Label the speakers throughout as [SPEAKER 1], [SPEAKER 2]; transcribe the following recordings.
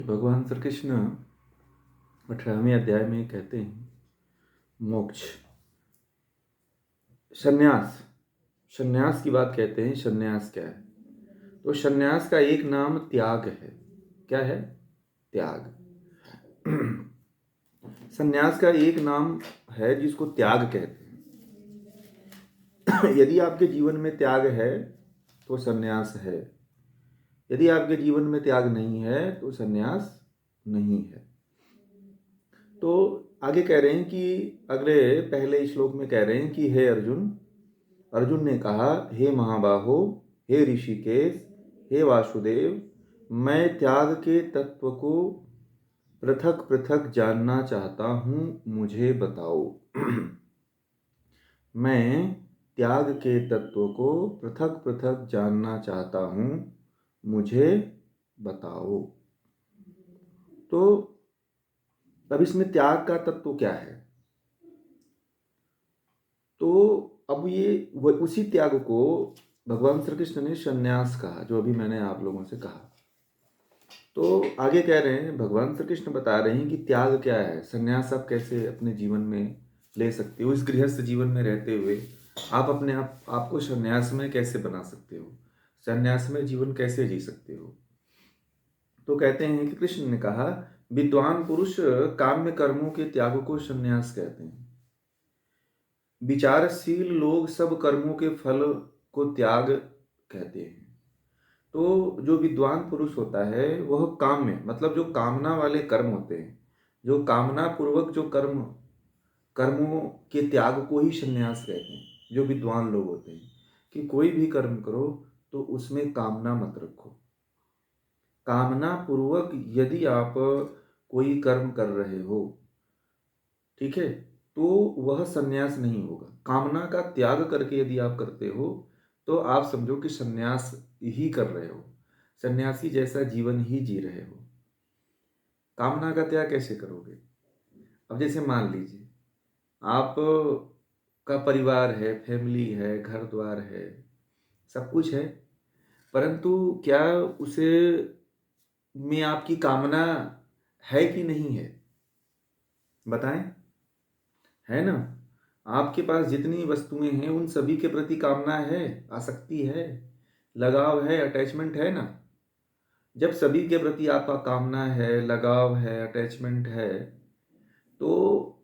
[SPEAKER 1] भगवान श्री कृष्ण 18वें अध्याय में कहते हैं मोक्ष, संन्यास की बात कहते हैं। संन्यास क्या है? तो संन्यास का एक नाम त्याग है। क्या है? त्याग। संन्यास का एक नाम है जिसको त्याग कहते हैं। यदि आपके जीवन में त्याग है तो संन्यास है, यदि आपके जीवन में त्याग नहीं है तो संन्यास नहीं है। तो आगे कह रहे हैं कि पहले श्लोक में कह रहे हैं कि हे अर्जुन, अर्जुन ने कहा, हे महाबाहो, हे ऋषिकेश, हे वासुदेव, मैं त्याग के तत्व को पृथक पृथक जानना चाहता हूँ, मुझे बताओ। मैं त्याग के तत्व को पृथक पृथक जानना चाहता हूँ, मुझे बताओ। तो अब इसमें त्याग का तत्व क्या है? तो अब ये उसी त्याग को भगवान श्री कृष्ण ने संन्यास कहा, जो अभी मैंने आप लोगों से कहा। तो आगे कह रहे हैं, भगवान श्री कृष्ण बता रहे हैं कि त्याग क्या है, संन्यास आप कैसे अपने जीवन में ले सकते हो। इस गृहस्थ जीवन में रहते हुए आप अपने आपको संन्यास में कैसे बना सकते हो, संन्यास में जीवन कैसे जी सकते हो। तो कहते हैं कि कृष्ण ने कहा, विद्वान पुरुष काम्य कर्मों के त्याग को संन्यास कहते हैं। विचारशील लोग सब कर्मों के फल को त्याग कहते हैं। तो जो विद्वान पुरुष होता है वह काम्य, मतलब जो कामना वाले कर्म होते हैं, जो कामना पूर्वक जो कर्मों के त्याग को ही संन्यास कहते हैं। जो विद्वान लोग होते हैं कि कोई भी कर्म करो तो उसमें कामना मत रखो। कामना पूर्वक यदि आप कोई कर्म कर रहे हो, ठीक है, तो वह संन्यास नहीं होगा। कामना का त्याग करके यदि आप करते हो तो आप समझो कि संन्यास ही कर रहे हो, सन्यासी जैसा जीवन ही जी रहे हो। कामना का त्याग कैसे करोगे? अब जैसे मान लीजिए आप का परिवार है, फैमिली है, घर द्वार है, सब कुछ है, परंतु क्या उसे में आपकी कामना है कि नहीं है? बताएं। है ना? आपके पास जितनी वस्तुएं हैं उन सभी के प्रति कामना है, आसक्ति है, लगाव है, अटैचमेंट है ना? जब सभी के प्रति आपका कामना है, लगाव है, अटैचमेंट है, तो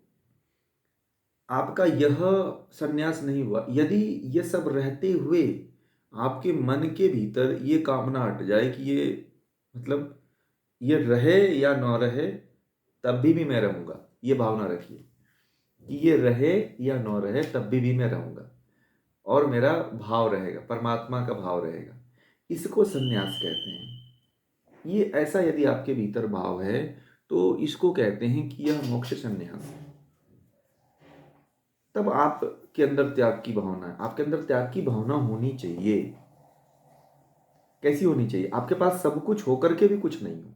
[SPEAKER 1] आपका यह संन्यास नहीं हुआ। यदि ये सब रहते हुए आपके मन के भीतर ये कामना हट जाए कि ये मतलब ये रहे या ना रहे, तब भी मैं रहूंगा, ये भावना रखिए कि ये रहे या ना रहे तब भी मैं रहूंगा और मेरा भाव रहेगा, परमात्मा का भाव रहेगा। इसको संन्यास कहते हैं। ये ऐसा यदि आपके भीतर भाव है तो इसको कहते हैं कि यह मोक्ष संन्यास है। तब आपके अंदर त्याग की भावना है। आपके अंदर त्याग की भावना होनी चाहिए। कैसी होनी चाहिए? आपके पास सब कुछ होकर के भी कुछ नहीं हो,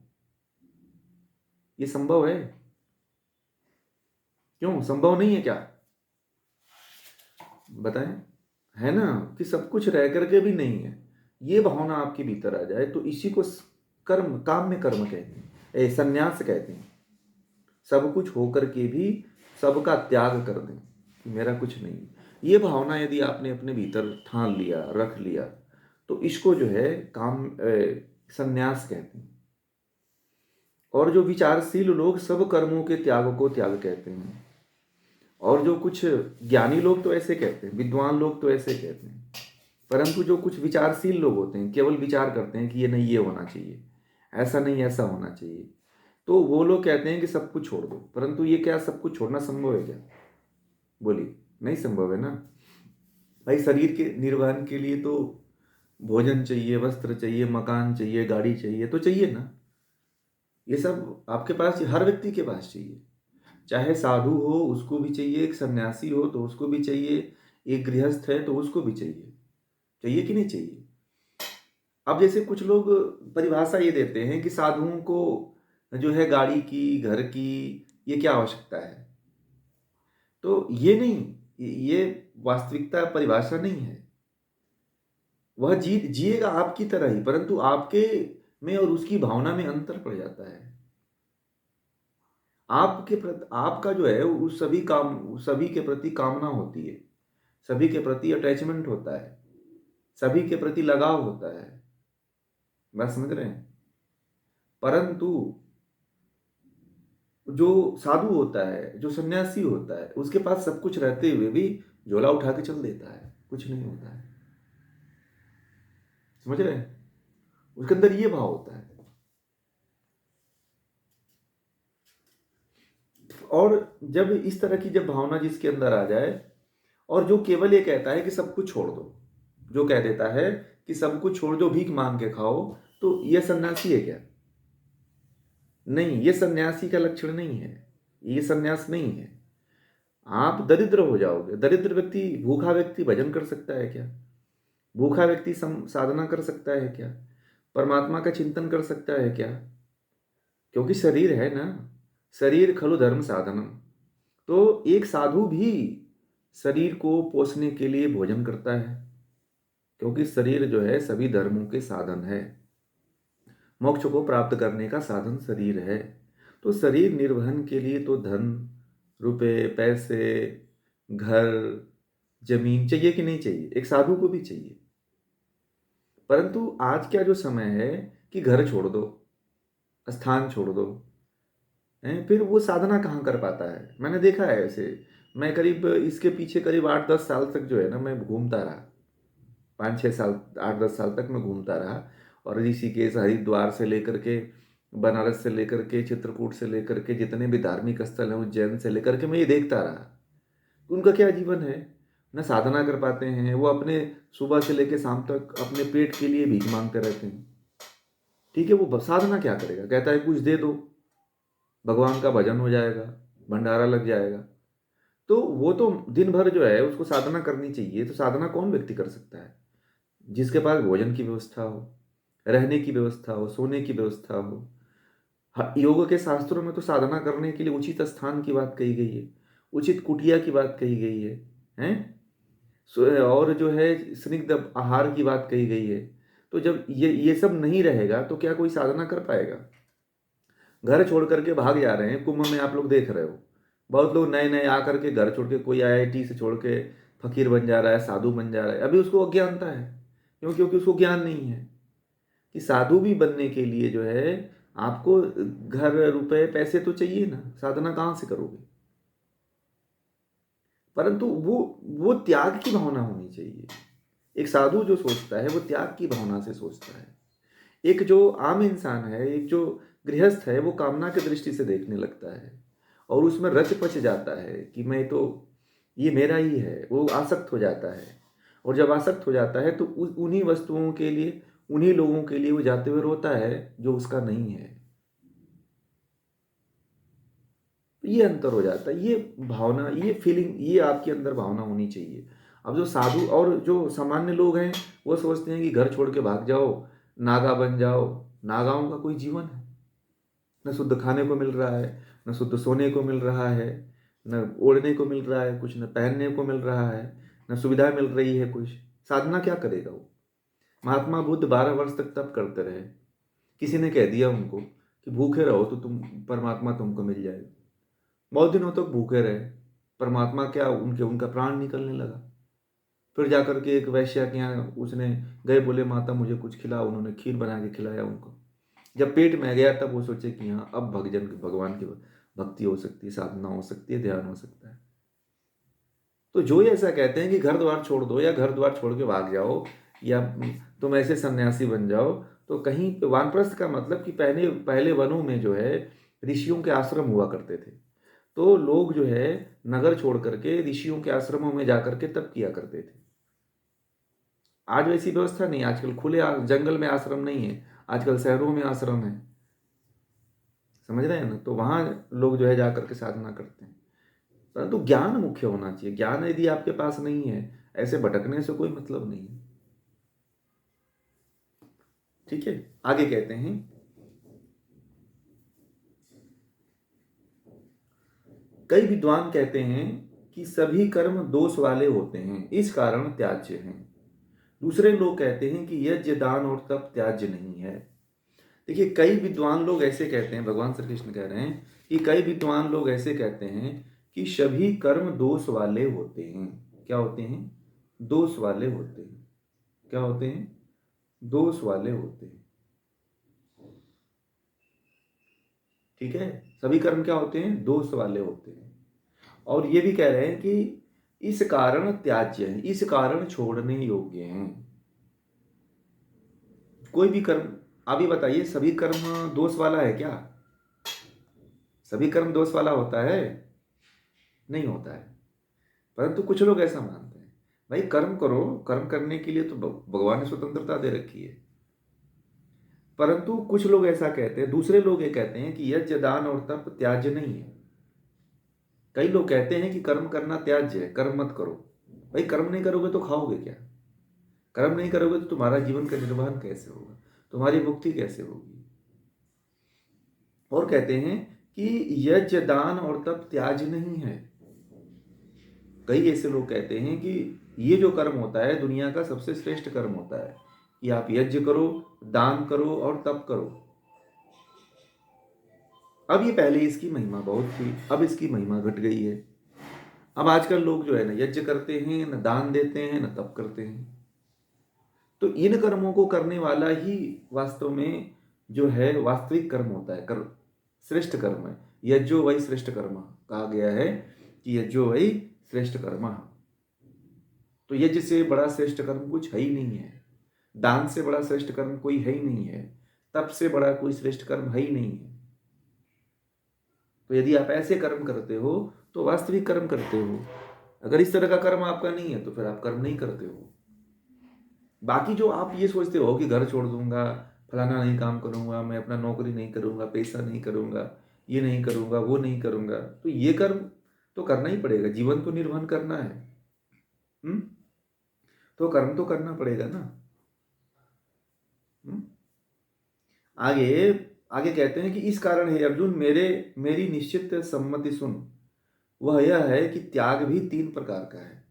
[SPEAKER 1] ये संभव है? क्यों संभव नहीं है क्या? बताएं। है ना? कि सब कुछ रह करके भी नहीं है, ये भावना आपके भीतर आ जाए तो इसी को कर्म, काम्य कर्म कहते हैं, संन्यास कहते हैं। सब कुछ होकर के भी सबका त्याग कर दें कि मेरा कुछ नहीं। ये भावना यदि आपने अपने भीतर ठान लिया, रख लिया, तो इसको जो है संन्यास कहते हैं। और जो विचारशील लोग सब कर्मों के त्याग को त्याग कहते हैं। और जो कुछ ज्ञानी लोग तो ऐसे कहते हैं, विद्वान लोग तो ऐसे कहते हैं, परंतु जो कुछ विचारशील लोग होते हैं, केवल विचार करते हैं कि ये नहीं, ये होना चाहिए, ऐसा नहीं, ऐसा होना चाहिए, तो वो लोग कहते हैं कि सब कुछ छोड़ दो। परंतु ये क्या सब कुछ छोड़ना संभव है क्या? बोलिए, नहीं संभव है ना। भाई शरीर के निर्वहन के लिए तो भोजन चाहिए, वस्त्र चाहिए, मकान चाहिए, गाड़ी चाहिए, तो चाहिए ना। ये सब आपके पास, हर व्यक्ति के पास चाहिए। चाहे साधु हो उसको भी चाहिए, एक सन्यासी हो तो उसको भी चाहिए, एक गृहस्थ है तो उसको भी चाहिए। चाहिए कि नहीं चाहिए? अब जैसे कुछ लोग परिभाषा ये देते हैं कि साधुओं को जो है गाड़ी की, घर की, ये क्या आवश्यकता है। तो ये नहीं, ये वास्तविकता परिभाषा नहीं है। वह जिएगा आपकी तरह ही, परंतु आपके में और उसकी भावना में अंतर पड़ जाता है। आपके प्रति आपका जो है उस सभी के प्रति कामना होती है, सभी के प्रति अटैचमेंट होता है, सभी के प्रति लगाव होता है। बात समझ रहे हैं? परंतु जो साधु होता है, जो सन्यासी होता है, उसके पास सब कुछ रहते हुए भी झोला उठा के चल देता है, कुछ नहीं होता है। समझ रहे हैं? उसके अंदर ये भाव होता है। और जब इस तरह की जब भावना जिसके अंदर आ जाए, और जो केवल ये कहता है कि सब कुछ छोड़ दो, जो कह देता है कि सब कुछ छोड़ दो, भीख मांग के खाओ, तो ये सन्यासी है क्या? नहीं, ये सन्यासी का लक्षण नहीं है, ये सन्यास नहीं है। आप दरिद्र हो जाओगे। दरिद्र व्यक्ति, भूखा व्यक्ति भजन कर सकता है क्या? भूखा व्यक्ति साधना कर सकता है क्या? परमात्मा का चिंतन कर सकता है क्या? क्योंकि शरीर है ना, शरीर खलु धर्म साधनम। तो एक साधु भी शरीर को पोषने के लिए भोजन करता है, क्योंकि शरीर जो है सभी धर्मों के साधन है। मोक्ष को प्राप्त करने का साधन शरीर है। तो शरीर निर्वहन के लिए तो धन, रुपए, पैसे, घर, जमीन चाहिए कि नहीं चाहिए? एक साधु को भी चाहिए। परंतु आज क्या जो समय है कि घर छोड़ दो, स्थान छोड़ दो, हैं? फिर वो साधना कहाँ कर पाता है? मैंने देखा है ऐसे। मैं करीब इसके पीछे करीब 8-10 साल तक जो है ना, मैं घूमता रहा। 5-6 साल, 8-10 साल तक मैं घूमता रहा। और ऋषिकेश, हरिद्वार से लेकर के, बनारस से लेकर के, चित्रकूट से लेकर के, जितने भी धार्मिक स्थल हैं, उज्जैन से लेकर के, मैं ये देखता रहा। उनका क्या जीवन है? न साधना कर पाते हैं वो, अपने सुबह से लेकर शाम तक अपने पेट के लिए भीख मांगते रहते हैं। ठीक है, वो साधना क्या करेगा? कहता है कुछ दे दो, भगवान का भजन हो जाएगा, भंडारा लग जाएगा। तो वो तो दिन भर जो है उसको साधना करनी चाहिए। तो साधना कौन व्यक्ति कर सकता है? जिसके पास भोजन की व्यवस्था हो, रहने की व्यवस्था हो, सोने की व्यवस्था हो। योग के शास्त्रों में तो साधना करने के लिए उचित स्थान की बात कही गई है, उचित कुटिया की बात कही गई है, हैं? और जो है स्निग्ध आहार की बात कही गई है। तो जब ये सब नहीं रहेगा तो क्या कोई साधना कर पाएगा? घर छोड़ करके भाग जा रहे हैं। कुंभ में आप लोग देख रहे हो, बहुत लोग नए नए आकर के घर छोड़ के, कोई आईआईटी से छोड़ के फकीर बन जा रहा है, साधु बन जा रहा है। अभी उसको अज्ञानता है। क्यों? क्योंकि उसको ज्ञान नहीं है कि साधु भी बनने के लिए जो है आपको घर, रुपए, पैसे तो चाहिए ना। साधना कहाँ से करोगे? परंतु वो त्याग की भावना होनी चाहिए। एक साधु जो सोचता है वो त्याग की भावना से सोचता है। एक जो आम इंसान है, एक जो गृहस्थ है, वो कामना की दृष्टि से देखने लगता है और उसमें रच पच जाता है कि मैं तो, ये मेरा ही है। वो आसक्त हो जाता है। और जब आसक्त हो जाता है तो उन्हीं वस्तुओं के लिए, उन्हीं लोगों के लिए वो जाते हुए रोता है जो उसका नहीं है। ये अंतर हो जाता है। ये भावना, ये फीलिंग, ये आपके अंदर भावना होनी चाहिए। अब जो साधु और जो सामान्य लोग हैं वो सोचते हैं कि घर छोड़ के भाग जाओ, नागा बन जाओ। नागाओं का कोई जीवन है? न शुद्ध खाने को मिल रहा है, न शुद्ध सोने को मिल रहा है, न ओढ़ने को मिल रहा है कुछ, न पहनने को मिल रहा है, न सुविधा मिल रही है कुछ। साधना क्या करेगा वो? महात्मा बुद्ध 12 वर्ष तक तप करते रहे। किसी ने कह दिया उनको कि भूखे रहो तो तुम, परमात्मा तुमको मिल जाएगा। बहुत दिनों तक भूखे रहे। परमात्मा क्या, उनका प्राण निकलने लगा। फिर जाकर के एक वैश्या के यहाँ उसने गए, बोले माता मुझे कुछ खिलाओ। उन्होंने खीर बना के खिलाया उनको। जब पेट में गया तब वो सोचे कि हाँ, अब भगवान की भक्ति हो सकती है, साधना हो सकती है, ध्यान हो सकता है। तो जो ये ऐसा कहते हैं कि घर द्वार छोड़ दो, या घर द्वार छोड़ के भाग जाओ, या तुम ऐसे सन्यासी बन जाओ, तो कहीं पे वानप्रस्थ का मतलब कि पहले पहले वनों में जो है ऋषियों के आश्रम हुआ करते थे। तो लोग जो है नगर छोड़ करके ऋषियों के आश्रमों में जाकर के तप किया करते थे। आज वैसी व्यवस्था नहीं। आजकल खुले जंगल में आश्रम नहीं है, आजकल शहरों में आश्रम है। समझ रहे हैं ना? तो वहां लोग जो है जाकर के साधना करते हैं। परंतु ज्ञान मुख्य होना चाहिए। ज्ञान यदि आपके पास नहीं है, ऐसे भटकने से कोई मतलब नहीं है। ठीक है, आगे कहते हैं, कई विद्वान कहते हैं कि सभी कर्म दोष वाले होते हैं, इस कारण त्याज्य हैं। दूसरे लोग कहते हैं कि यज्ञ, दान और तप त्याज्य नहीं है। देखिए, कई विद्वान लोग ऐसे कहते हैं, भगवान श्री कृष्ण कह रहे हैं कि कई विद्वान लोग ऐसे कहते हैं कि सभी कर्म दोष वाले होते हैं। क्या होते हैं? दोष वाले होते हैं। क्या होते हैं? दोष वाले होते हैं। ठीक है, सभी कर्म क्या होते हैं? दोष वाले होते हैं। और ये भी कह रहे हैं कि इस कारण त्याज्य है, इस कारण छोड़ने योग्य हैं। कोई भी कर्म, आप ही बताइए, सभी कर्म दोष वाला है क्या? सभी कर्म दोष वाला होता है? नहीं होता है। परंतु कुछ लोग ऐसा मानते हैं, भाई कर्म करो, कर्म करने के लिए तो भगवान ने स्वतंत्रता दे रखी है। परंतु कुछ लोग ऐसा कहते हैं, दूसरे लोग ये कहते हैं कि यज्ञ दान और तप त्याज्य नहीं है। कई लोग कहते हैं कि कर्म करना त्याज्य है, कर्म मत करो। भाई कर्म नहीं करोगे तो खाओगे क्या? कर्म नहीं करोगे तो तुम्हारा जीवन का निर्वहन कैसे होगा? तुम्हारी मुक्ति कैसे होगी? और कहते हैं कि यज्ञ दान और तप त्याज्य नहीं है। कई ऐसे लोग कहते हैं कि ये जो कर्म होता है दुनिया का सबसे श्रेष्ठ कर्म होता है कि आप यज्ञ करो, दान करो और तप करो। अब ये पहले इसकी महिमा बहुत थी, अब इसकी महिमा घट गई है। अब आजकल लोग जो है ना यज्ञ करते हैं, न दान देते हैं, न तप करते हैं। तो इन कर्मों को करने वाला ही वास्तव में जो है वास्तविक कर्म होता है, कर्म श्रेष्ठ कर्म है। यज्ञो वही श्रेष्ठ कर्म कहा गया है कि यज्ञो वही श्रेष्ठ कर्म। तो यज्ञ से बड़ा श्रेष्ठ कर्म कुछ है ही नहीं है। दान से बड़ा श्रेष्ठ कर्म कोई है ही नहीं है। तप से बड़ा कोई श्रेष्ठ कर्म है ही नहीं है। तो यदि आप ऐसे कर्म करते हो तो वास्तविक कर्म करते हो। अगर इस तरह का कर्म आपका नहीं है तो फिर आप कर्म नहीं करते हो। बाकी जो आप ये सोचते हो कि घर छोड़ दूंगा, फलाना नहीं काम करूंगा, मैं अपना नौकरी नहीं करूंगा, पैसा नहीं करूंगा, ये नहीं करूंगा, वो नहीं करूंगा, तो ये कर्म तो करना ही पड़ेगा। जीवन तो निर्वहन करना है। तो कर्म तो करना पड़ेगा ना। आगे आगे कहते हैं कि इस कारण हे अर्जुन मेरी निश्चित सम्मति सुन। वह यह है कि त्याग भी 3 प्रकार का है।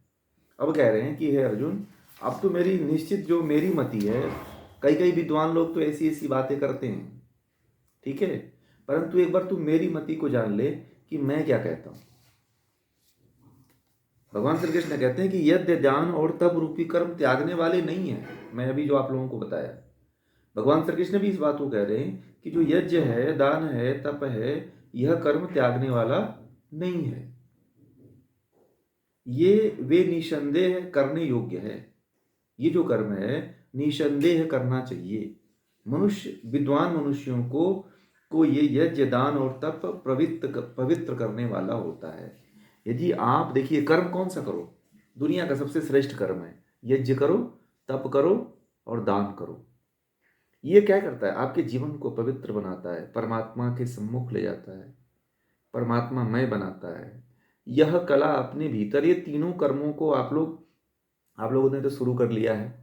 [SPEAKER 1] अब कह रहे हैं कि हे अर्जुन, अब तो मेरी निश्चित जो मेरी मति है, कई कई विद्वान लोग तो ऐसी ऐसी बातें करते हैं, ठीक है, परंतु एक बार तू मेरी मति को जान ले कि मैं क्या कहता हूं। भगवान श्री कृष्ण कहते हैं कि यज्ञ दान और तप रूपी कर्म त्यागने वाले नहीं है। मैं अभी जो आप लोगों को बताया, भगवान श्री कृष्ण भी इस बात को कह रहे हैं कि जो यज्ञ है, दान है, तप है, यह कर्म त्यागने वाला नहीं है। ये वे निसंदेह करने योग्य है। ये जो कर्म है निसंदेह करना चाहिए। विद्वान मनुष्यों को ये यज्ञ दान और तप पवित्र करने वाला होता है। यदि आप देखिए, कर्म कौन सा करो, दुनिया का सबसे श्रेष्ठ कर्म है यज्ञ करो, तप करो और दान करो। ये क्या करता है? आपके जीवन को पवित्र बनाता है, परमात्मा के सम्मुख ले जाता है, परमात्मा मय बनाता है। यह कला अपने भीतर, ये तीनों कर्मों को आप लोगों ने तो शुरू कर लिया है।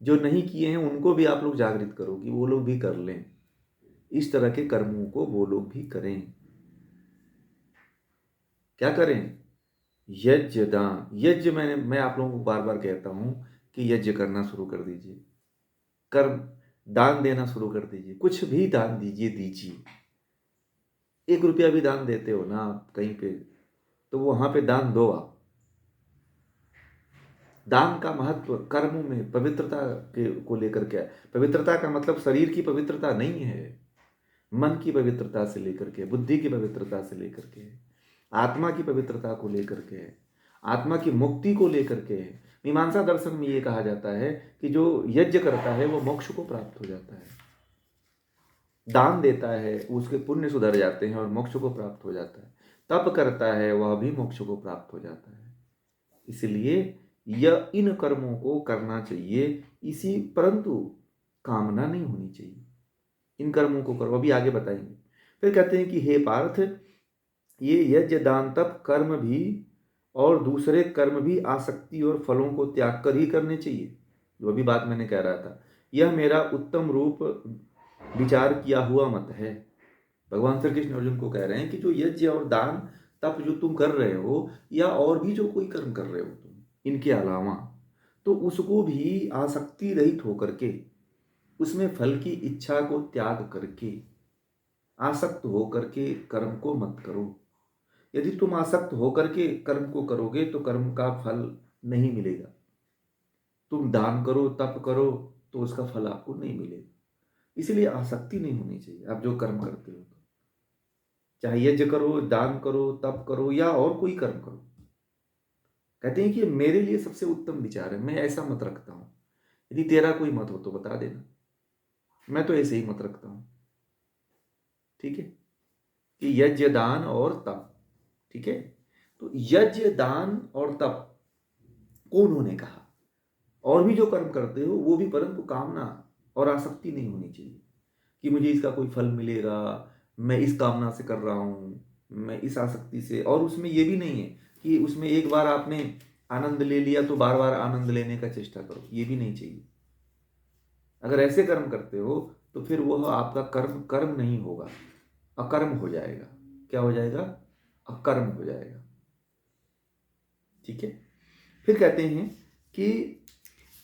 [SPEAKER 1] जो नहीं किए हैं उनको भी आप लोग जागृत करो कि वो लोग भी कर लें। इस तरह के कर्मों को वो लोग भी करें। क्या करें? यज्ञ दान। यज्ञ मैं आप लोगों को बार बार कहता हूं कि यज्ञ करना शुरू कर दीजिए। कर्म दान देना शुरू कर दीजिए। कुछ भी दान दीजिए। 1 रुपया भी दान देते हो ना आप कहीं पे, तो वहां पे दान दो आप। दान का महत्व कर्मों में पवित्रता को लेकर के। पवित्रता का मतलब शरीर की पवित्रता नहीं है, मन की पवित्रता से लेकर के, बुद्धि की पवित्रता से लेकर के, आत्मा की पवित्रता को लेकर के, आत्मा की मुक्ति को लेकर के। मीमांसा दर्शन में ये कहा जाता है कि जो यज्ञ करता है वो मोक्ष को प्राप्त हो जाता है। दान देता है, उसके पुण्य सुधर जाते हैं और मोक्ष को प्राप्त हो जाता है। तप करता है, वह भी मोक्ष को प्राप्त हो जाता है। इसलिए यह इन कर्मों को करना चाहिए, इसी परंतु कामना नहीं होनी चाहिए। इन कर्मों को करो, अभी आगे बताएंगे। फिर कहते हैं कि हे पार्थ, ये यज्ञ दान तप कर्म भी और दूसरे कर्म भी आसक्ति और फलों को त्याग कर ही करने चाहिए। जो अभी बात मैंने कह रहा था, यह मेरा उत्तम रूप विचार किया हुआ मत है। भगवान श्री कृष्ण अर्जुन को कह रहे हैं कि जो यज्ञ और दान तप जो तुम कर रहे हो, या और भी जो कोई कर्म कर रहे हो तुम इनके अलावा, तो उसको भी आसक्ति रहित होकर के, उसमें फल की इच्छा को त्याग करके, आसक्त हो करके कर्म को मत करो। यदि तुम आसक्त हो करके कर्म को करोगे तो कर्म का फल नहीं मिलेगा। तुम दान करो, तप करो, तो उसका फल आपको नहीं मिलेगा। इसलिए आसक्ति नहीं होनी चाहिए आप जो कर्म करते हो तो। चाहे यज्ञ करो, दान करो, तप करो या और कोई कर्म करो। कहते हैं कि मेरे लिए सबसे उत्तम विचार है, मैं ऐसा मत रखता हूं। यदि तेरा कोई मत हो तो बता देना, मैं तो ऐसे ही मत रखता हूं। ठीक है, कि यज्ञ दान और तप। ठीक है, तो यज्ञ दान और तप को उन्होंने कहा। और भी जो कर्म करते हो वो भी, परंतु कामना और आसक्ति नहीं होनी चाहिए कि मुझे इसका कोई फल मिलेगा, मैं इस कामना से कर रहा हूं, मैं इस आसक्ति से। और उसमें ये भी नहीं है कि उसमें एक बार आपने आनंद ले लिया तो बार बार आनंद लेने का चेष्टा करो, ये भी नहीं चाहिए। अगर ऐसे कर्म करते हो तो फिर वह आपका कर्म कर्म नहीं होगा, अकर्म हो जाएगा। क्या हो जाएगा? अकर्म हो जाएगा। ठीक है, फिर कहते हैं कि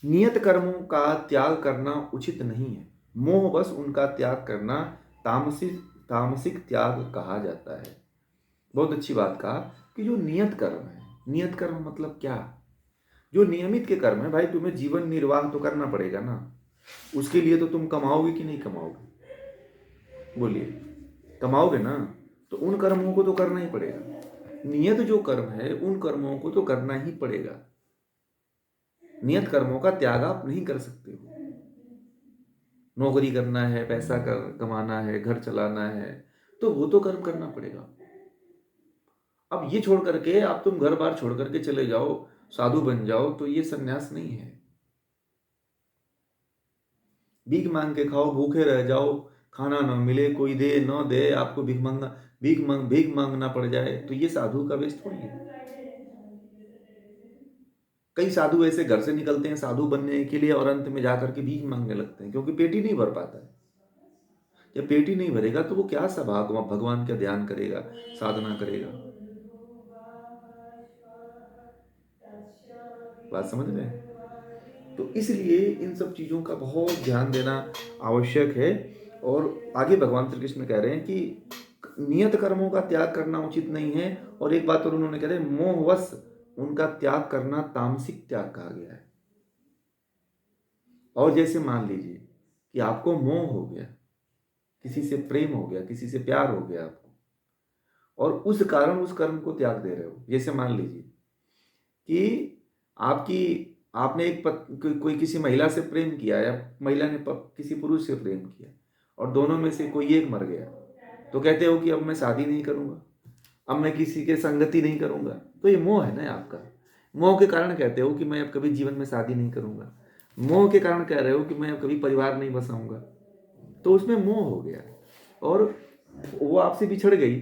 [SPEAKER 1] नियत कर्मों का त्याग करना उचित नहीं है, मोहवश उनका त्याग करना तामसिक तामसिक त्याग कहा जाता है। बहुत अच्छी बात कहा कि जो नियत कर्म है, नियत कर्म मतलब क्या? जो नियमित के कर्म है, भाई तुम्हें जीवन निर्वाह तो करना पड़ेगा ना, उसके लिए तो तुम कमाओगे कि नहीं कमाओगे? बोलिए, कमाओगे ना, तो उन कर्मों को तो करना ही पड़ेगा। नियत जो कर्म है उन कर्मों को तो करना ही पड़ेगा। नियत कर्मों का त्याग आप नहीं कर सकते हो। नौकरी करना है, पैसा कमाना है, घर चलाना है, तो वो तो कर्म करना पड़ेगा। अब ये छोड़ करके आप तुम घर बार छोड़ करके चले जाओ, साधु बन जाओ, तो ये सन्यास नहीं है। भीख मांग के खाओ, भूखे रह जाओ, खाना ना मिले, कोई दे न दे, आपको भीख मांगना पड़ जाए, तो ये साधु का वेश थोड़ी है। कई साधु ऐसे घर से निकलते हैं साधु बनने के लिए और अंत में जाकर के भीख मांगने लगते हैं, क्योंकि पेट ही नहीं भर पाता है। जब पेट ही नहीं भरेगा तो वो क्या सा भगवान का ध्यान करेगा, साधना करेगा। बात समझ रहे हैं? तो इसलिए इन सब चीजों का बहुत ध्यान देना आवश्यक है। और आगे भगवान श्री कृष्ण कह रहे हैं कि नियत कर्मों का त्याग करना उचित नहीं है। और एक बात और उन्होंने कह रहे हैं, मोहवश उनका त्याग करना तामसिक त्याग कहा गया है। और जैसे मान लीजिए कि आपको मोह हो गया, किसी से प्रेम हो गया, किसी से प्यार हो गया आपको, और उस कारण उस कर्म को त्याग दे रहे हो। जैसे मान लीजिए कि आपकी आपने कोई किसी महिला से प्रेम किया, या महिला ने किसी पुरुष से प्रेम किया, और दोनों में से कोई एक मर गया, तो कहते हो कि अब मैं शादी नहीं करूंगा, अब मैं किसी के संगति नहीं करूंगा। तो ये मोह है ना आपका। मोह के कारण कहते हो कि मैं अब कभी जीवन में शादी नहीं करूंगा। मोह के कारण कह रहे हो कि मैं अब कभी परिवार नहीं बसाऊंगा। तो उसमें मोह हो गया, और वो आपसे बिछड़ गई।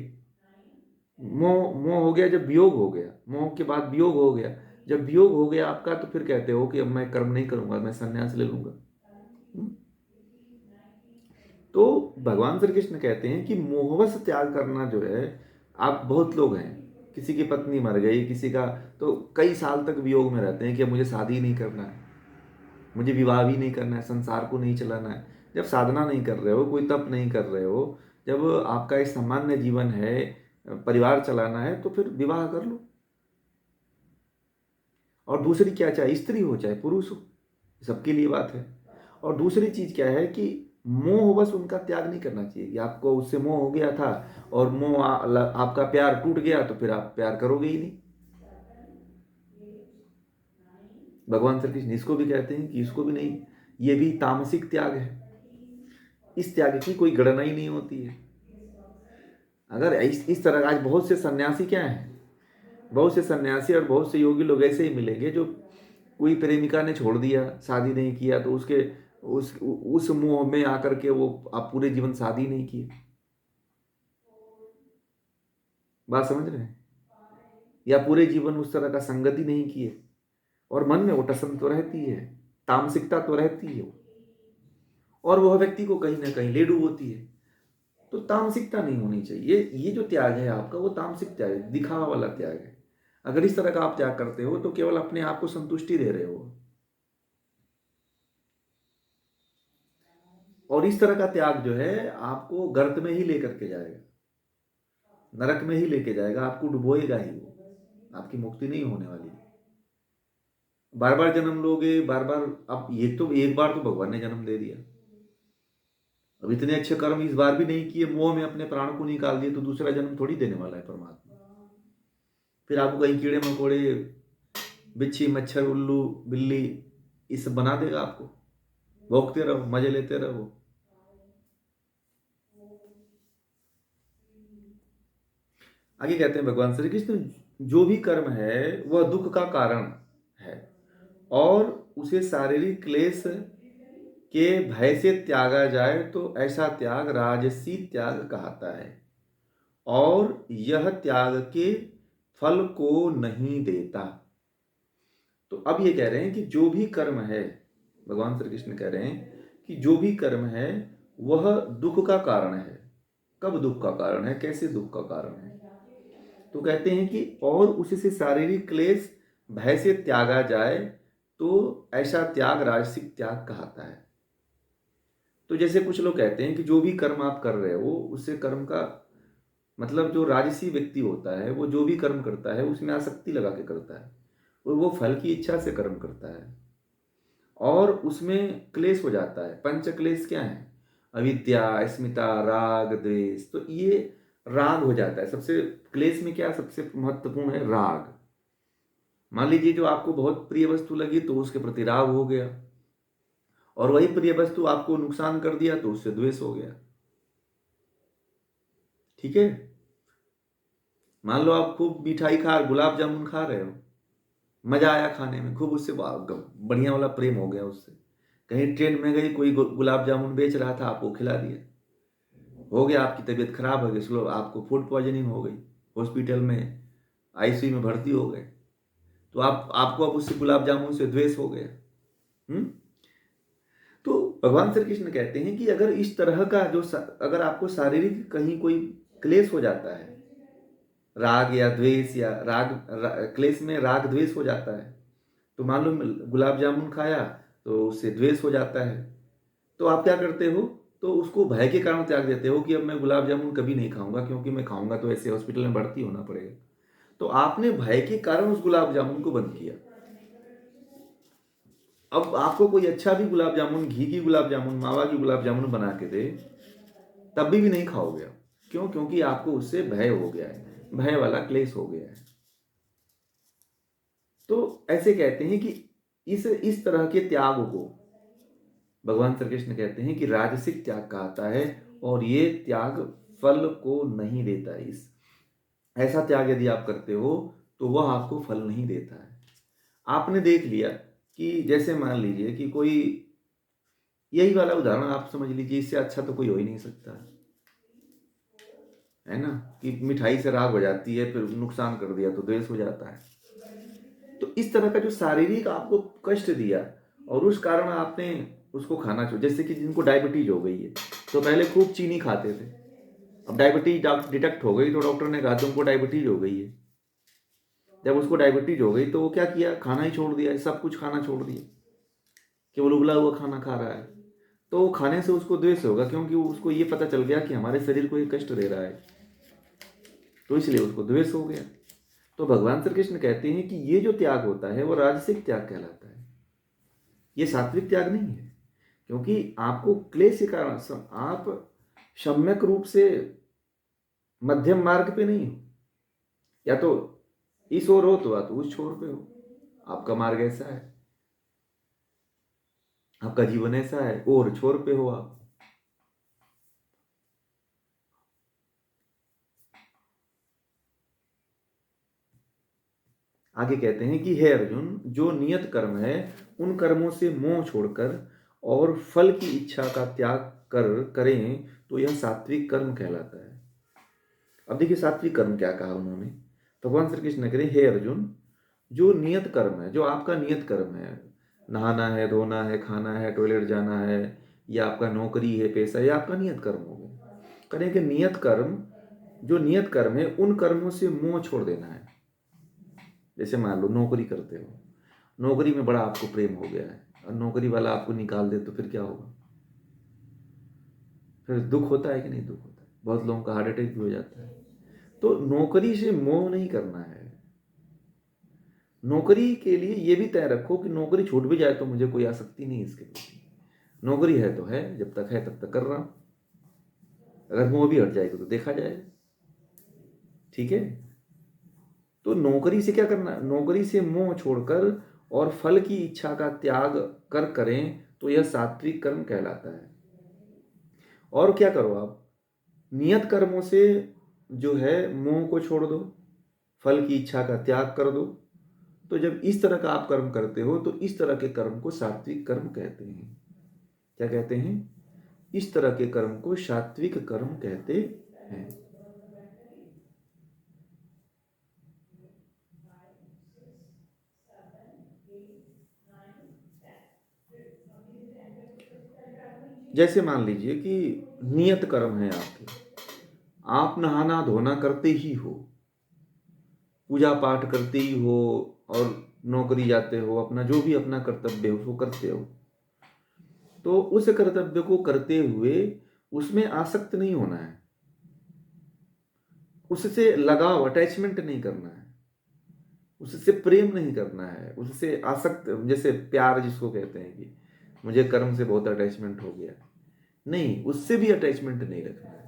[SPEAKER 1] मोह मोह हो गया जब वियोग हो गया, मोह के बाद वियोग हो गया। जब वियोग हो गया आपका, तो फिर कहते हो कि अब मैं कर्म नहीं करूंगा, मैं संन्यास ले लूंगा। हम्म? तो भगवान श्री कृष्ण कहते हैं कि मोहवश त्याग करना जो है, आप बहुत लोग हैं, किसी की पत्नी मर गई, किसी का, तो कई साल तक वियोग में रहते हैं कि अब मुझे शादी नहीं करना है, मुझे विवाह भी नहीं करना है, संसार को नहीं चलाना है। जब साधना नहीं कर रहे हो, कोई तप नहीं कर रहे हो, जब आपका एक सामान्य जीवन है, परिवार चलाना है, तो फिर विवाह कर लो। और दूसरी क्या, चाहे स्त्री हो चाहे पुरुष हो, सबके लिए बात है। और दूसरी चीज क्या है कि मोह बस उनका त्याग नहीं करना चाहिए कि आपको उससे मोह हो गया था और आपका प्यार टूट गया, तो फिर आप प्यार करोगे ही नहीं। भगवान श्री कृष्ण इसको भी कहते हैं कि इसको भी नहीं, ये भी तामसिक त्याग है। इस त्याग की कोई गणना ही नहीं होती है। अगर इस तरह, आज बहुत से सन्यासी क्या हैं, बहुत से सन्यासी और बहुत से योगी लोग ऐसे ही मिलेंगे जो कोई प्रेमिका ने छोड़ दिया, शादी नहीं किया, तो उसके उस मोह में आकर के वो आप पूरे जीवन शादी नहीं किए। बात समझ रहे हैं? या पूरे जीवन उस तरह का संगति नहीं किए, और मन में वो टसन तो रहती है, तामसिकता तो रहती है, और वह व्यक्ति को कहीं ना कहीं ले डूबोती है। तो तामसिकता नहीं होनी चाहिए। ये जो त्याग है आपका, वो तामसिक त्याग है, दिखावा वाला त्याग है। अगर इस तरह का आप त्याग करते हो तो केवल अपने आप को संतुष्टि दे रहे हो। और इस तरह का त्याग जो है आपको गर्त में ही लेकर के जाएगा, नरक में ही लेके जाएगा, आपको डुबोएगा ही वो, आपकी मुक्ति नहीं होने वाली। बार बार जन्म लोगे, बार बार। अब ये तो एक बार तो भगवान ने जन्म दे दिया, अब इतने अच्छे कर्म इस बार भी नहीं किए, मोह में अपने प्राण को निकाल दिए, तो दूसरा जन्म थोड़ी देने वाला है परमात्मा। फिर आपको कहीं कीड़े मकोड़े, बिच्छी, मच्छर, उल्लू, बिल्ली, ये सब बना देगा आपको, भोगते रहो, मजे लेते रहो। आगे कहते हैं भगवान श्री कृष्ण, जो भी कर्म है वह दुख का कारण है और उसे शारीरिक क्लेश के भय से त्यागा जाए तो ऐसा त्याग राजसी त्याग कहता है और यह त्याग के फल को नहीं देता। तो अब ये कह रहे हैं कि जो भी कर्म है, भगवान श्री कृष्ण कह रहे हैं कि जो भी कर्म है वह दुख का कारण है। कब दुख का कारण है, कैसे दुख का कारण है? तो कहते हैं कि और उससे शारीरिक क्लेश भय से त्यागा जाए तो ऐसा त्याग राजसिक त्याग कहता है। तो जैसे कुछ लोग कहते हैं कि जो भी कर्म आप कर रहे हो उससे कर्म का मतलब, जो राजसी व्यक्ति होता है वो जो भी कर्म करता है उसमें आसक्ति लगा के करता है, वो फल की इच्छा से कर्म करता है और उसमें क्लेश हो जाता है। पंच क्लेश क्या है? अविद्या, अस्मिता, राग, द्वेष। तो ये राग हो जाता है सबसे। क्लेश में क्या सबसे महत्वपूर्ण है? राग। मान लीजिए जो आपको बहुत प्रिय वस्तु लगी तो उसके प्रति राग हो गया, और वही प्रिय वस्तु आपको नुकसान कर दिया तो उससे द्वेष हो गया। ठीक है? मान लो आप खूब मिठाई खा, गुलाब जामुन खा रहे हो, मजा आया खाने में, खूब उससे बढ़िया वाला प्रेम हो गया उससे। कहीं ट्रेन में गई, कोई गुलाब जामुन बेच रहा था, आपको खिला दिया, हो गया, आपकी तबीयत खराब हो गई, स्लो, आपको फूड पॉइजनिंग हो गई, हॉस्पिटल में आईसीयू में भर्ती हो गए, तो आपको अब उससे गुलाब जामुन से द्वेष हो गया। तो भगवान श्री कृष्ण कहते हैं कि अगर इस तरह का जो अगर आपको शारीरिक कहीं कोई क्लेश हो जाता है, राग या द्वेष या क्लेश में राग द्वेष हो जाता है, तो मान लो गुलाब जामुन खाया तो उससे द्वेष हो जाता है, तो आप क्या करते हो? तो उसको भय के कारण त्याग देते हो कि अब मैं गुलाब जामुन कभी नहीं खाऊंगा, क्योंकि मैं खाऊंगा तो ऐसे हॉस्पिटल में भर्ती होना पड़ेगा। तो आपने भय के कारण उस गुलाब जामुन को बंद किया। अब आपको कोई अच्छा भी गुलाब जामुन, घी की गुलाब जामुन, मावा की गुलाब जामुन बना के दे, तब भी नहीं खाओगे। क्यों? क्योंकि आपको उससे भय हो गया है, भय वाला क्लेश हो गया है। तो ऐसे कहते हैं कि इस तरह के त्याग को भगवान श्री कृष्ण कहते हैं कि राजसिक त्याग कहता है और ये त्याग फल को नहीं देता है। इस ऐसा त्याग यदि आप करते हो तो वह आपको फल नहीं देता है। आपने देख लिया कि जैसे मान लीजिए कि कोई, यही वाला उदाहरण आप समझ लीजिए, इससे अच्छा तो कोई हो ही नहीं सकता है ना, कि मिठाई से राग हो जाती है, फिर नुकसान कर दिया तो द्वेष हो जाता है। तो इस तरह का जो शारीरिक आपको कष्ट दिया और उस कारण आपने उसको खाना छोड़, जैसे कि जिनको डायबिटीज हो गई है तो पहले खूब चीनी खाते थे, अब डायबिटीज डिटेक्ट हो गई तो डॉक्टर ने कहा तुमको डायबिटीज हो गई है। जब उसको डायबिटीज हो गई तो वो क्या किया? खाना ही छोड़ दिया, सब कुछ खाना छोड़ दिया, केवल उबला हुआ खाना खा रहा है। तो वो खाने से उसको द्वेष होगा, क्योंकि उसको ये पता चल गया कि हमारे शरीर को ये कष्ट दे रहा है, तो इसलिए उसको द्वेष हो गया। तो भगवान श्री कृष्ण कहते हैं कि ये जो त्याग होता है वो राजसिक त्याग कहलाता है, ये सात्विक त्याग नहीं है। क्योंकि आपको क्लेश के कारण आप सम्यक रूप से मध्यम मार्ग पे नहीं हो, या तो इस ओर हो तो आप उस छोर पे हो, आपका मार्ग ऐसा है, आपका जीवन ऐसा है, और छोर पे हो आप। आगे कहते हैं कि हे अर्जुन, जो नियत कर्म है उन कर्मों से मोह छोड़कर और फल की इच्छा का त्याग करें तो यह सात्विक कर्म कहलाता है। अब देखिए सात्विक कर्म क्या कहा उन्होंने। भगवान श्री कृष्ण कह रहे, हे अर्जुन, जो नियत कर्म है, जो आपका नियत कर्म है, नहाना है, धोना है, खाना है, टॉयलेट जाना है, या आपका नौकरी है, पैसा, या आपका नियत कर्म हो गया। करें कि नियत कर्म, जो नियत कर्म है उन कर्मों से मोह छोड़ देना है। जैसे मान लो नौकरी करते हो, नौकरी में बड़ा आपको प्रेम हो गया है और नौकरी वाला आपको निकाल दे तो फिर क्या होगा? फिर दुख होता है कि नहीं दुख होता है, बहुत लोगों का हार्ट अटैक भी हो जाता है। तो नौकरी से मोह नहीं करना है। नौकरी के लिए ये भी तय रखो कि नौकरी छूट भी जाए तो मुझे कोई आसक्ति नहीं इसके प्रति। नौकरी है तो है, जब तक है तब तक कर रहा हूं, अगर मोह भी हट जाएगा तो देखा जाएगा। ठीक है। तो नौकरी से क्या करना, नौकरी से मोह छोड़कर और फल की इच्छा का त्याग करें तो यह सात्विक कर्म कहलाता है। और क्या करो आप, नियत कर्मों से जो है मोह को छोड़ दो, फल की इच्छा का त्याग कर दो। तो जब इस तरह का आप कर्म करते हो तो इस तरह के कर्म को सात्विक कर्म कहते हैं। क्या कहते हैं? इस तरह के कर्म को सात्विक कर्म कहते हैं। जैसे मान लीजिए कि नियत कर्म है आपके, आप नहाना धोना करते ही हो, पूजा पाठ करते ही हो, और नौकरी जाते हो, अपना जो भी अपना कर्तव्य हो वो करते हो, तो उस कर्तव्य को करते हुए उसमें आसक्त नहीं होना है, उससे लगाव अटैचमेंट नहीं करना है, उससे प्रेम नहीं करना है, उससे आसक्त, जैसे प्यार जिसको कहते हैं कि मुझे कर्म से बहुत अटैचमेंट हो गया, नहीं, उससे भी अटैचमेंट नहीं रखना है।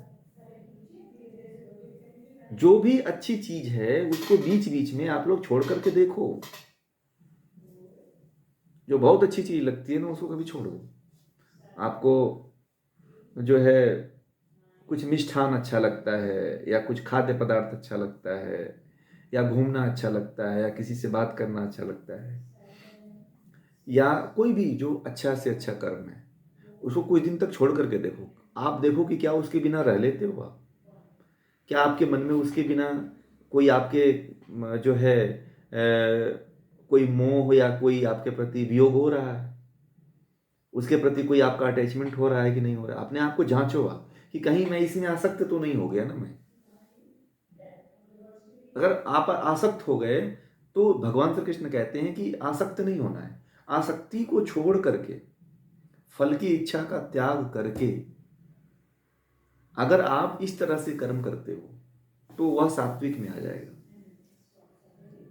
[SPEAKER 1] जो भी अच्छी चीज है उसको बीच बीच में आप लोग छोड़ करके देखो। जो बहुत अच्छी चीज लगती है ना उसको कभी छोड़ दो। आपको जो है कुछ मिष्ठान अच्छा लगता है, या कुछ खाद्य पदार्थ अच्छा लगता है, या घूमना अच्छा लगता है, या किसी से बात करना अच्छा लगता है, या कोई भी जो अच्छा से अच्छा कर्म है, उसको कुछ दिन तक छोड़ करके देखो। आप देखो कि क्या उसके बिना रह लेते हो आप? क्या आपके मन में उसके बिना कोई आपके जो है कोई मोह या कोई आपके प्रति वियोग हो रहा है? उसके प्रति कोई आपका अटैचमेंट हो रहा है कि नहीं हो रहा है? अपने आप को जांचो आप कि कहीं मैं इसमें आसक्त तो नहीं हो गया ना मैं। अगर आप आसक्त हो गए तो भगवान श्री कृष्ण कहते हैं कि आसक्त नहीं होना है, आसक्ति को छोड़ करके, फल की इच्छा का त्याग करके अगर आप इस तरह से कर्म करते हो तो वह सात्विक में आ जाएगा।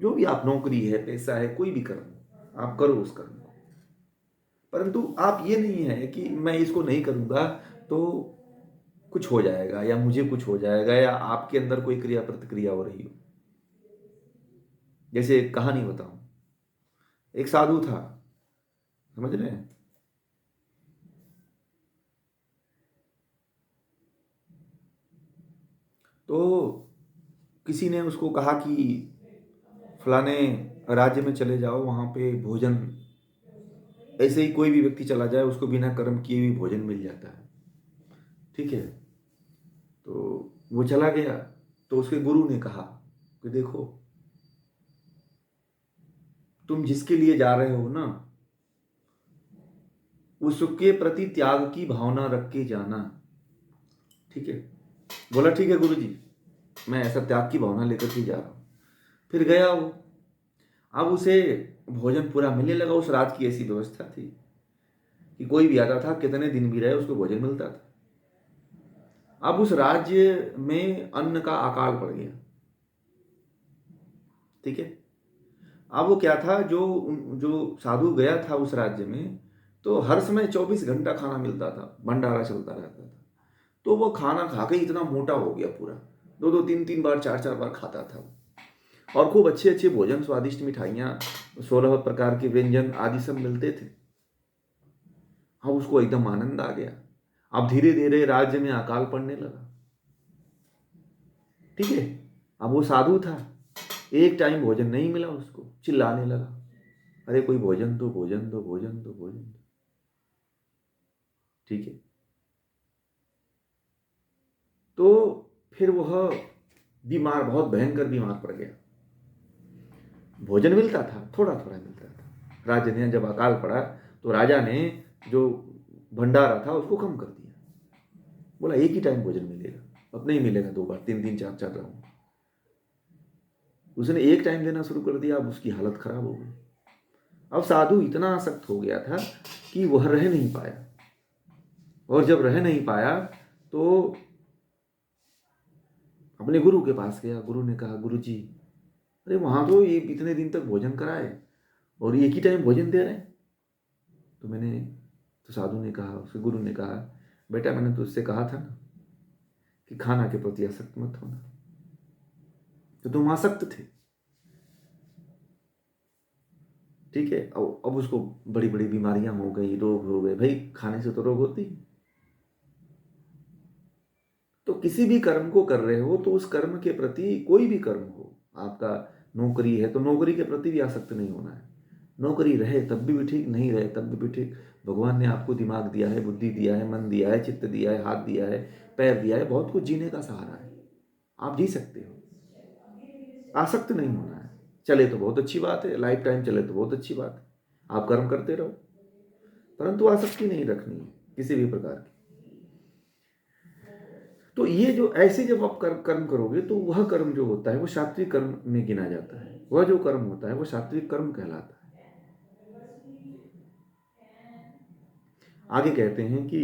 [SPEAKER 1] जो भी आप, नौकरी है, पैसा है, कोई भी कर्म आप करो उस कर्म को, परंतु आप ये नहीं है कि मैं इसको नहीं करूंगा तो कुछ हो जाएगा, या मुझे कुछ हो जाएगा, या आपके अंदर कोई क्रिया प्रतिक्रिया हो रही हो। जैसे एक कहानी बताऊं, एक साधु था, समझ रहे हैं? तो किसी ने उसको कहा कि फलाने राज्य में चले जाओ, वहां पे भोजन, ऐसे ही कोई भी व्यक्ति चला जाए उसको बिना कर्म किए भी भोजन मिल जाता है। ठीक है। तो वो चला गया, तो उसके गुरु ने कहा कि देखो, तुम जिसके लिए जा रहे हो ना, उसके प्रति त्याग की भावना रख के जाना। ठीक है। बोला ठीक है गुरु जी, मैं ऐसा त्याग की भावना लेकर के जा रहा हूं। फिर गया वो। अब उसे भोजन पूरा मिलने लगा। उस रात की ऐसी व्यवस्था थी कि कोई भी आता था, कितने दिन भी रहे, उसको भोजन मिलता था। अब उस राज्य में अन्न का अकाल पड़ गया। ठीक है। अब वो क्या था, जो जो साधु गया था उस राज्य में, तो हर समय 24 घंटा खाना मिलता था, भंडारा चलता रहता था। तो वो खाना खा के इतना मोटा हो गया पूरा, दो दो तीन तीन बार, चार चार बार खाता था। और खूब अच्छे अच्छे भोजन, स्वादिष्ट मिठाइयाँ, 16 प्रकार के व्यंजन आदि सब मिलते थे। हाँ, उसको एकदम आनंद आ गया। अब धीरे धीरे राज्य में अकाल पड़ने लगा। ठीक है। अब वो साधु था, एक टाइम भोजन नहीं मिला उसको, चिल्लाने लगा, अरे कोई भोजन दो, भोजन दो, भोजन दो, भोजन दो। ठीक है। तो फिर वह बीमार, बहुत भयंकर बीमार पड़ गया। भोजन मिलता था, थोड़ा थोड़ा मिलता था। राजा ने जब अकाल पड़ा तो राजा ने जो भंडारा था उसको कम कर दिया। बोला एक ही टाइम भोजन मिलेगा, अब नहीं मिलेगा 2 बार, 3 दिन, 4 4 राउंड। उसने एक टाइम देना शुरू कर दिया। अब उसकी हालत खराब हो गई। अब साधु इतना आसक्त हो गया था कि वह रह नहीं पाया। और जब रह नहीं पाया तो अपने गुरु के पास गया। गुरु ने कहा, गुरु जी, अरे वहाँ तो ये इतने दिन तक भोजन कराए और एक ही टाइम भोजन दे रहे हैं। तो साधु ने कहा, उसके गुरु ने कहा, बेटा मैंने तुझसे कहा था ना कि खाना के प्रति आसक्त मत होना, तो तुम आसक्त थे। ठीक है, अब उसको बड़ी बड़ी बीमारियां हो गई, रोग हो गए। भाई खाने से तो रोग होती। तो किसी भी कर्म को कर रहे हो तो उस कर्म के प्रति, कोई भी कर्म हो, आपका नौकरी है तो नौकरी के प्रति भी आसक्त नहीं होना है। नौकरी रहे तब भी ठीक, नहीं रहे तब भी ठीक। भगवान ने आपको दिमाग दिया है, बुद्धि दिया है, मन दिया है, चित्त दिया है, हाथ दिया है, पैर दिया है, बहुत कुछ जीने का सहारा है। आप जी सकते हो, आसक्त नहीं होना है। चले तो बहुत अच्छी बात है, लाइफ टाइम चले तो बहुत अच्छी बात है, आप कर्म करते रहो, परंतु आसक्ति नहीं रखनी है किसी भी प्रकार की। तो ये जो ऐसे जब आप कर्म करोगे तो वह कर्म जो होता है वो सात्विक कर्म में गिना जाता है। वह जो कर्म होता है वो सात्विक कर्म कहलाता है। आगे कहते हैं कि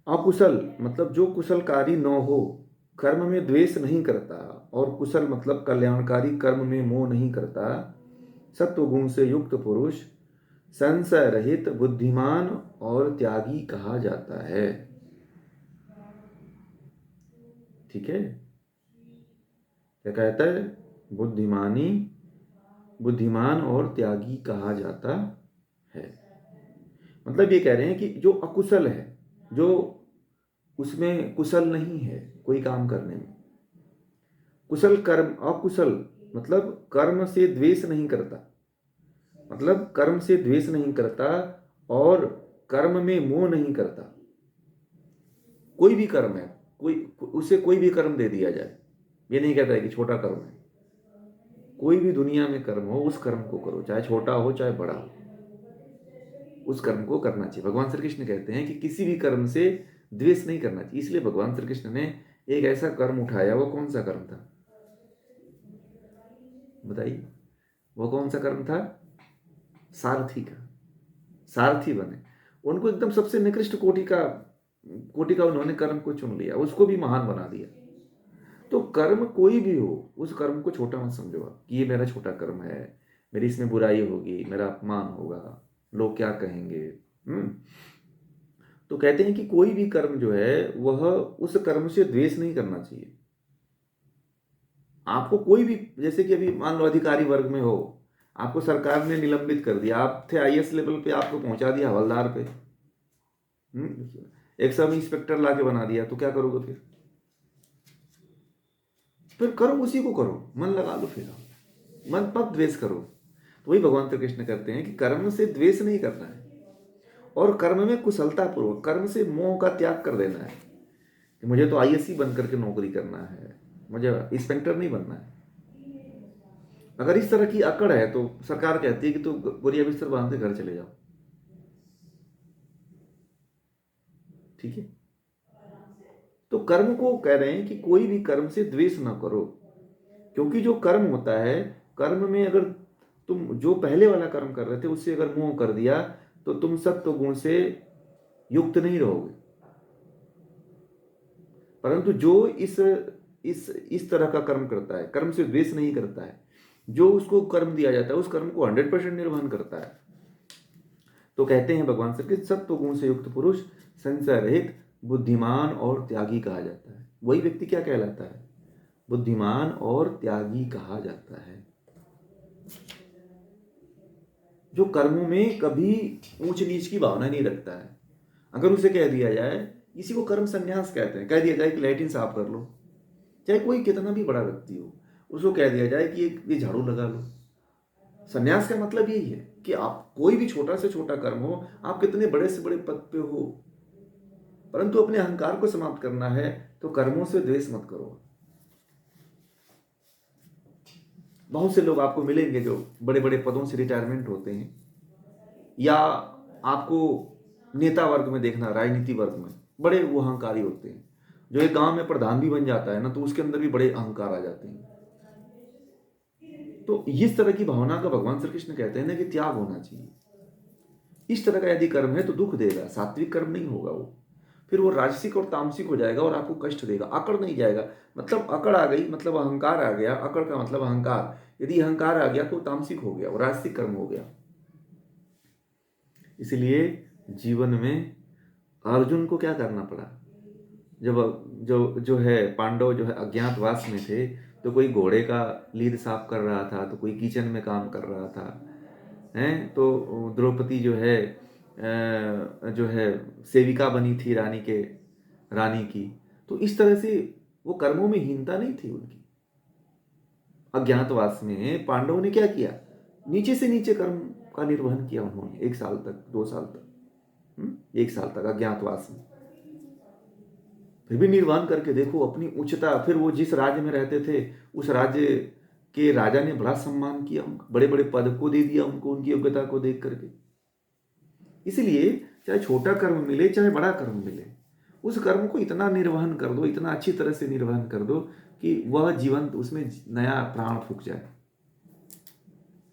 [SPEAKER 1] अकुशल मतलब जो कुशलकारी न हो, कर्म में द्वेष नहीं करता, और कुशल मतलब कल्याणकारी कर्म में मोह नहीं करता, सत्व गुण से युक्त पुरुष संशय रहित बुद्धिमान और त्यागी कहा जाता है। ठीक है, क्या कहता है? बुद्धिमान और त्यागी कहा जाता है। मतलब ये कह रहे हैं कि जो अकुशल है, जो उसमें कुशल नहीं है कोई काम करने में, कुशल कर्म, अकुशल मतलब कर्म से द्वेष नहीं करता, मतलब कर्म से द्वेष नहीं करता और कर्म में मोह नहीं करता। कोई भी कर्म है, कोई उसे कोई भी कर्म दे दिया जाए, ये नहीं कहता है कि छोटा कर्म है। कोई भी दुनिया में कर्म हो, उस कर्म को करो, चाहे छोटा हो चाहे बड़ा हो, उस कर्म को करना चाहिए। भगवान श्री कृष्ण कहते हैं कि किसी भी कर्म से द्वेष नहीं करना चाहिए। इसलिए भगवान श्री कृष्ण ने एक ऐसा कर्म उठाया, वो कौन सा कर्म था बताइए? वो कौन सा कर्म था? सारथी का। सारथी बने, उनको एकदम सबसे निकृष्ट कोटि का उन्होंने कर्म को चुन लिया, उसको भी महान बना दिया। तो कर्म कोई भी हो, उस कर्म को छोटा मत समझो आप कि ये मेरा छोटा कर्म है, मेरी इसमें बुराई होगी, मेरा अपमान होगा, लोग क्या कहेंगे। तो कहते हैं कि कोई भी कर्म जो है वह उस कर्म से द्वेष नहीं करना चाहिए। आपको कोई भी, जैसे कि अभी मान लो अधिकारी वर्ग में हो, आपको सरकार ने निलंबित कर दिया, आप थे आईएएस लेवल पे, आपको पहुंचा दिया हवलदार पे, एक सब इंस्पेक्टर लाके बना दिया, तो क्या करोगे फिर करो, उसी को करो, मन लगा लो, फिर मन पर द्वेष करो। तो वही भगवान श्री कृष्ण कहते हैं कि कर्म से द्वेष नहीं करना है और कर्म में कुशलता पूर्वक, कर्म से मोह का त्याग कर देना है कि मुझे तो आईएएस ही बन करके नौकरी करना है, मुझे इंस्पेक्टर नहीं बनना है। अगर इस तरह की अकड़ है तो सरकार कहती है कि तो बोरिया बिस्तर बांध के घर चले जाओ। ठीक है, तो कर्म को कह रहे हैं कि कोई भी कर्म से द्वेष ना करो, क्योंकि जो कर्म होता है, कर्म में अगर तुम जो पहले वाला कर्म कर रहे थे उससे अगर मोह कर दिया तो तुम सत्व गुण से युक्त नहीं रहोगे। परंतु जो इस तरह का कर्म करता है, कर्म से द्वेष नहीं करता है, जो उसको कर्म दिया जाता है उस कर्म को 100% निर्वहन करता है, तो कहते हैं भगवान श्री कृष्ण सत्व गुण से युक्त पुरुष संशय रहित बुद्धिमान और त्यागी कहा जाता है। वही व्यक्ति क्या कहलाता है? बुद्धिमान और त्यागी कहा जाता है, जो कर्मों में कभी ऊंच नीच की भावना नहीं रखता है। अगर उसे कह दिया जाए, इसी को कर्म संन्यास कहते हैं, कह दिया जाए कि लैट्रिन साफ कर लो, चाहे कोई कितना भी बड़ा व्यक्ति हो, उसको कह दिया जाए कि ये झाड़ू लगा लो। संन्यास का मतलब यही है कि आप कोई भी छोटा से छोटा कर्म हो, आप कितने बड़े से बड़े पद पे हो, परंतु अपने अहंकार को समाप्त करना है तो कर्मों से द्वेष मत करो। बहुत से लोग आपको मिलेंगे जो बड़े बड़े पदों से रिटायरमेंट होते हैं, या आपको नेता वर्ग में देखना, राजनीति वर्ग में बड़े वो अहंकारी होते हैं। जो एक गांव में प्रधान भी बन जाता है ना, तो उसके अंदर भी बड़े अहंकार आ जाते हैं। तो इस तरह की भावना का भगवान श्री कृष्ण कहते हैं ना कि त्याग होना चाहिए। इस तरह का यदि कर्म है तो दुख देगा, सात्विक कर्म नहीं होगा वो। फिर वो राजसिक और तामसिक हो जाएगा और आपको कष्ट देगा, अकड़ नहीं जाएगा। मतलब अकड़ आ गई, मतलब अहंकार आ गया, अकड़ का मतलब अहंकार, यदि अहंकार आ गया तो तामसिक हो गया, वो राजसिक कर्म हो गया। इसलिए जीवन में अर्जुन को क्या करना पड़ा, जब जो जो है पांडव जो है अज्ञातवास में थे, तो कोई घोड़े का लीद साफ कर रहा था, तो कोई किचन में काम कर रहा था, हैं, तो द्रौपदी जो है सेविका बनी थी रानी की। तो इस तरह से वो कर्मों में हीनता नहीं थी उनकी। अज्ञातवास में पांडवों ने क्या किया, नीचे से नीचे कर्म का निर्वहन किया उन्होंने, 1 साल तक, 2 साल तक, 1 साल तक अज्ञातवास में। फिर भी निर्वाण करके देखो अपनी उच्चता। फिर वो जिस राज्य में रहते थे उस राज्य के राजा ने बड़ा सम्मान किया उनका, बड़े बड़े पद को दे दिया उनको, उनकी योग्यता को देख करके। इसलिए चाहे छोटा कर्म मिले चाहे बड़ा कर्म मिले, उस कर्म को इतना निर्वहन कर दो, इतना अच्छी तरह से निर्वहन कर दो कि वह जीवंत, उसमें नया प्राण फूंक जाए,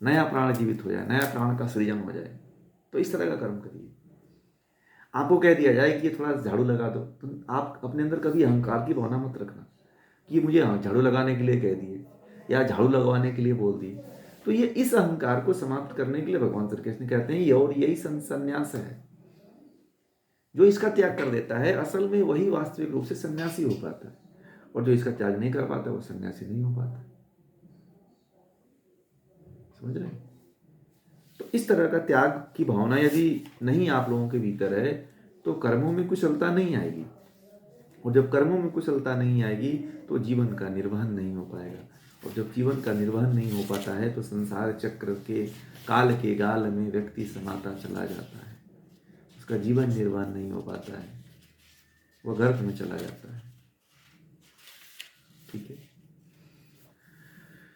[SPEAKER 1] नया प्राण जीवित हो जाए, नया प्राण का सृजन हो जाए। तो इस तरह का कर्म करिए। आपको कह दिया जाए कि ये थोड़ा झाड़ू लगा दो, तो आप अपने अंदर कभी अहंकार की भावना मत रखना कि मुझे झाड़ू लगाने के लिए कह दिए या झाड़ू लगवाने के लिए बोल दिए। तो ये इस अहंकार को समाप्त करने के लिए भगवान श्री कृष्ण कहते हैं, ये और यही संन्यास है। जो इसका त्याग कर देता है असल में वही वास्तविक रूप से सन्यासी हो पाता है, और जो इसका त्याग नहीं कर पाता वो सन्यासी नहीं हो पाता। समझ रहे हैं? तो इस तरह का त्याग की भावना यदि नहीं आप लोगों के भीतर है तो कर्मों में कुशलता नहीं आएगी, और जब कर्मों में कुशलता नहीं आएगी तो जीवन का निर्वहन नहीं हो पाएगा, और जब जीवन का निर्वहन नहीं हो पाता है तो संसार चक्र के काल के गाल में व्यक्ति समाता चला जाता है, उसका जीवन निर्वहन नहीं हो पाता है, वह गर्त में चला जाता है। ठीक है।